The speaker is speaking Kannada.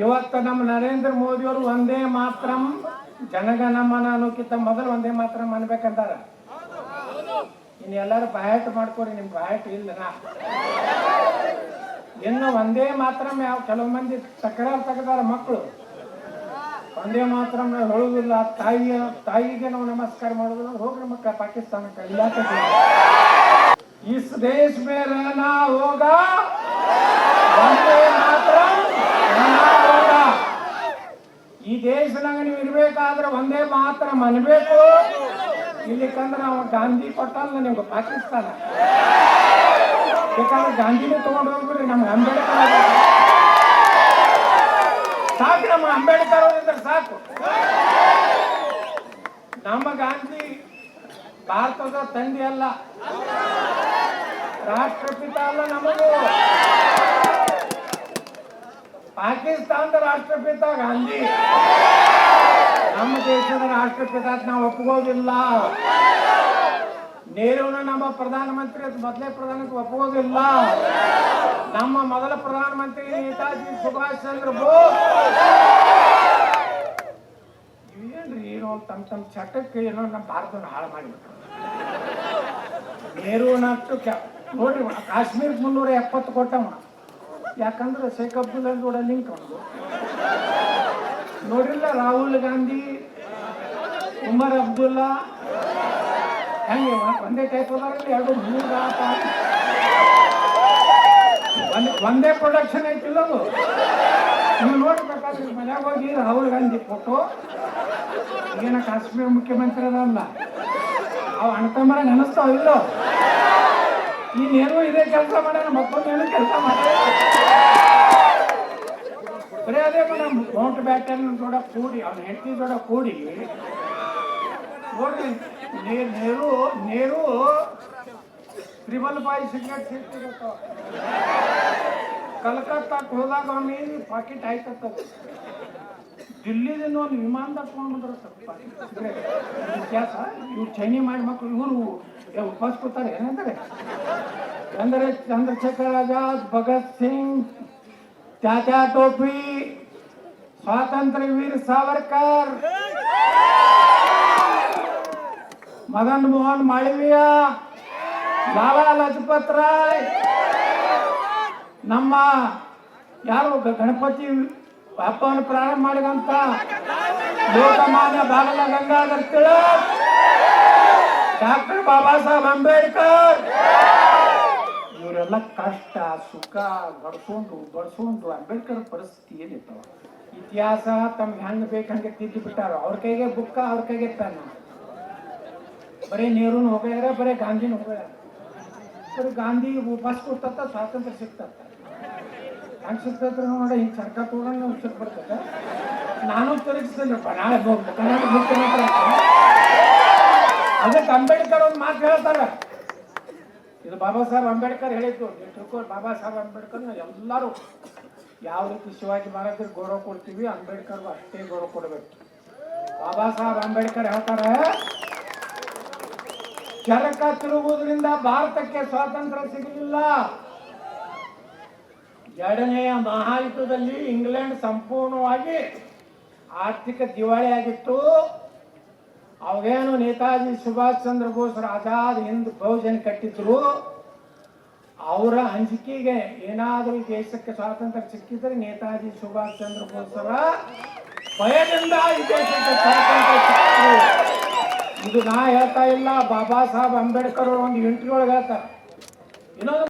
ಇವತ್ತು ನಮ್ಮ ನರೇಂದ್ರ ಮೋದಿ ಅವರು ಒಂದೇ ಮಾತ್ರಂ ಜನಗಣಮನ ಅನ್ನೋಕ್ಕಿಂತ ಮೊದಲು ಒಂದೇ ಮಾತ್ರಂ ಅನ್ಬೇಕಂತಾರ. ಇನ್ನು ಎಲ್ಲರೂ ಬಾಯಾಟ ಮಾಡ್ಕೊರಿ, ನಿಮ್ ಬಾಯಾಟ ಇಲ್ಲ. ಇನ್ನು ಒಂದೇ ಮಾತ್ರಂ ಯಾವ ಕೆಲವು ಮಂದಿ ತಕರಾರು ತೆಗೆದಾರ ಮಕ್ಕಳು. ಒಂದೇ ಮಾತ್ರಂ ಹೇಳುದಿಲ್ಲ, ತಾಯಿಗೆ ನಾವು ನಮಸ್ಕಾರ ಮಾಡೋದಿಲ್ಲ. ಹೋಗ್ರಿ ಮಕ್ಕಳ ಪಾಕಿಸ್ತಾನಕ್ಕೆ ಇಲಾಖೆ. इस देश में रहना होगा, वंदे मातरम रहना होगा. ಈ ದೇಶನಾಗ ನೀವು ಇರ್ಬೇಕಾದ್ರೆ ಒಂದೇ ಮಾತ್ರ ಅನ್ಬೇಕು. ಇಲ್ಲಿಕಂದ್ರೆ ನಾವು ಗಾಂಧಿ ಕೊಟ್ಟಲ್ಲ ನಿಮ್ಗೆ ಪಾಕಿಸ್ತಾನ. ಬೇಕಾದ್ರೆ ಗಾಂಧಿನೇ ತಗೊಂಡು ಹೋಗ್ಬಿಡ್ರಿ, ನಮ್ಗೆ ಅಂಬೇಡ್ಕರ್ ಸಾಕು. ನಮ್ಗೆ ಅಂಬೇಡ್ಕರ್ ಹೋಗಿದ್ರೆ ಸಾಕು. ನಮ್ಮ ಗಾಂಧಿ ಭಾರತದ ತಂದೆ ಅಲ್ಲ, ರಾಷ್ಟ್ರಪಿತ ಅಲ್ಲ. ನಮಗೂ ಪಾಕಿಸ್ತಾನದ ರಾಷ್ಟ್ರಪಿತ ಗಾಂಧಿ. ನಮ್ಮ ದೇಶದ ರಾಷ್ಟ್ರಪಿತ ನಾವು ಒಪ್ಪುವುದಿಲ್ಲ. ನೆಹರೂನ ನಮ್ಮ ಪ್ರಧಾನಮಂತ್ರಿ ಮೊದಲೇ ಪ್ರಧಾನಕ್ಕೆ ಒಪ್ಪುವುದಿಲ್ಲ. ನಮ್ಮ ಮೊದಲ ಪ್ರಧಾನಮಂತ್ರಿ ನೇತಾಜಿ ಸುಭಾಷ್ ಚಂದ್ರ ಬೋಸ್. ಇವೇನ್ರಿ ಏನೋ ತಮ್ಮ ಚಟಕ್ಕೆ ಏನೋ ನಮ್ಮ ಭಾರತವನ್ನು ಹಾಳು ಮಾಡಿಬಿಟ್ರು. ನೆಹರೂನಷ್ಟು ನೋಡ್ರಿ, ಕಾಶ್ಮೀರಕ್ಕೆ 370 ಕೊಟ್ಟವ. ಯಾಕಂದ್ರೆ ಶೇಖ್ ಅಬ್ದುಲ್ಲಾ ಕೂಡ ಲಿಂಕ್ ಅವನು. ನೋಡ್ರಿಲ್ಲ, ರಾಹುಲ್ ಗಾಂಧಿ, ಉಮರ್ ಅಬ್ದುಲ್ಲಾ ಹೆಂಗೆ ಒಂದೇ ಟೈಪ್ ಅದಾರಲ್ಲಿ 2 3 ಒಂದೇ ಪ್ರೊಡಕ್ಷನ್ ಐತಿಲ್ಲ ಅದು. ನೀವು ನೋಡ್ಬೇಕಾದ್ರೆ ಮನ್ಯಾಗ ಹೋಗಿ ರಾಹುಲ್ ಗಾಂಧಿ ಫೋಟೋ, ಏನ ಕಾಶ್ಮೀರ ಮುಖ್ಯಮಂತ್ರಿ ಅದಲ್ಲ, ಅವು ಅಣ್ತಂಬರ ನೆನೆಸ್ತಾವ ಇಲ್ಲೋ. ಈ ನೆಹರು ಇದೇ ಕೆಲಸ ಮಾಡ್ಯಾನ, ಮತ್ತೊಂದೇನು ಕೆಲಸ ಮಾಡ್ಯಾರ. ಬರೀ ಅದೇ ಮೇಡಮ್, ಮೌಂಟ್ ಬ್ಯಾಟನ್ ಜೋಡ ಕೂಡಿ, ಅವ್ನ ಹೆಂಡತಿ ಜೋಡ ಕೂಡಿ ನೋಡ್ರಿ. ನೆಹರು ತ್ರಿಬಲ್ ಸಿಗರೇಟ್ ಸಿಗ್ತಿರತ್ತ. ಕಲ್ಕತ್ತಾಕ್ಕೆ ಹೋದಾಗ ಅವನೇನು ಪಾಕೆಟ್ ಆಯ್ತತ್ತ. ದಿಲ್ಲಿದಿಂದ ಒಂದು ವಿಮಾನದಾಗ ತೊಗೊಂಡ್ಬಂದ್ರೆ ಸಿಗರೇಟ್ ವ್ಯತ್ಯಾಸ. ಇವ್ರು ಚೈನಿ ಮಾಡಿ ಮಕ್ಕಳು ಇವರು ಉಪವಾಸ ಕೂತಾರೆ ಏನಂತಾರೆ ಅಂದರೆ ಚಂದ್ರಶೇಖರ್ ಆಜಾದ್, ಭಗತ್ ಸಿಂಗ್, ತಾತ್ಯಾ ಟೋಪಿ, ಸ್ವಾತಂತ್ರ್ಯ ವೀರ ಸಾವರ್ಕರ್, ಮದನ್ ಮೋಹನ್ ಮಾಳವೀಯ, ಲಾಲಾ ಲಜಪತ್ ರಾಯ್, ನಮ್ಮ ಯಾರು ಗಣಪತಿ ಹಬ್ಬವನ್ನು ಪ್ರಾರಂಭ ಮಾಡಿದಂತ ಲೋಕಮಾನ್ಯ ಬಾಲ ಗಂಗಾಧರ್ ತಿಲಕ್, ಡಾಕ್ಟರ್ ಬಾಬಾ ಸಾಹೇಬ್ ಅಂಬೇಡ್ಕರ್, ಇವರೆಲ್ಲ ಕಷ್ಟ ಸುಖ ಬಡ್ಸೋಂಡು ಅಂಬೇಡ್ಕರ್ ಪರಿಸ್ಥಿತಿ ಏನಿರ್ತಾವ. ಇತಿಹಾಸ ತಮ್ಗೆ ಹೆಂಗ್ ಬೇಕು ಹಂಗೆ ತಿದ್ದಿ ಬಿಟ್ಟಾರ. ಅವ್ರ ಕೈಗೆ ಬುಕ್ಕ, ಅವ್ರ ಕೈಗೆ ಪೆನ್. ಬರೀ ನೆಹರೂನು ಹೋಗ್ಯಾರ, ಬರೀ ಗಾಂಧಿನೂ ಹೋಗ್ಯಾರ. ಬರೀ ಗಾಂಧಿ ಉಪವಾಸ ಕೊಡ್ತತ್ತ, ಸ್ವಾತಂತ್ರ್ಯ ಸಿಗ್ತತ್ತ. ಹೆಂಗೆ ಸಿಗ್ತತ್ರ ನೋಡಿ, ಹಿಂಗೆ ಸರ್ಕಾರ ತಗೊಂಡು ಉತ್ಸವ ಬರ್ತದೆ. ನಾನು ತಿರುಗಿಸ್ತಿಲ್ಲಪ್ಪ, ನಾಳೆ ಕರ್ನಾಟಕ ಮುಖ್ಯಮಂತ್ರಿ. ಅದಕ್ಕೆ ಅಂಬೇಡ್ಕರ್ ಒಂದು ಮಾತು ಹೇಳ್ತಾರೆ. ಇದು ಬಾಬಾ ಸಾಹೇಬ್ ಅಂಬೇಡ್ಕರ್ ಹೇಳಿದ್ದು. ಬಾಬಾ ಸಾಹೇಬ್ ಅಂಬೇಡ್ಕರ್ ಎಲ್ಲರೂ ಯಾವ ರೀತಿ ಶಿವಾಜಿ ಮಹಾರಾಜರಿಗೆ ಗೌರವ ಕೊಡ್ತೀವಿ, ಅಂಬೇಡ್ಕರ್ಗೂ ಅಷ್ಟೇ ಗೌರವ ಕೊಡಬೇಕು. ಬಾಬಾ ಸಾಹೇಬ್ ಅಂಬೇಡ್ಕರ್ ಹೇಳ್ತಾರೆ, ಚರಕ ತಿರುಗುವುದರಿಂದ ಭಾರತಕ್ಕೆ ಸ್ವಾತಂತ್ರ್ಯ ಸಿಗಲಿಲ್ಲ. 2ನೇ ಮಹಾಯುದ್ಧದಲ್ಲಿ ಇಂಗ್ಲೆಂಡ್ ಸಂಪೂರ್ಣವಾಗಿ ಆರ್ಥಿಕ ದಿವಾಳಿಯಾಗಿತ್ತು. ಅವೇನು ನೇತಾಜಿ ಸುಭಾಷ್ ಚಂದ್ರ ಬೋಸ್ ಆಜಾದ್ ಹಿಂದ್ ಫೌಜನ್ನು ಕಟ್ಟಿದ್ರು. ಅವರ ಅಂಜಿಕೆಗೆ ಏನಾದರೂ ದೇಶಕ್ಕೆ ಸ್ವಾತಂತ್ರ್ಯ ಸಿಕ್ಕಿದ್ರೆ ನೇತಾಜಿ ಸುಭಾಷ್ ಚಂದ್ರ ಬೋಸರ ಭಯದಿಂದ ಈ ದೇಶಕ್ಕೆ ಸ್ವಾತಂತ್ರ್ಯ ಸಿಕ್ಕಿದ್ರು. ಇದು ನಾ ಹೇಳ್ತಾ ಇಲ್ಲ, ಬಾಬಾ ಸಾಹೇಬ್ ಅಂಬೇಡ್ಕರ್ ಒಂದು ಇಂಟರ್ವ್ಯೂ ಒಳಗೆ ಹೇಳ್ತಾರೆ. ಇನ್ನೊಂದು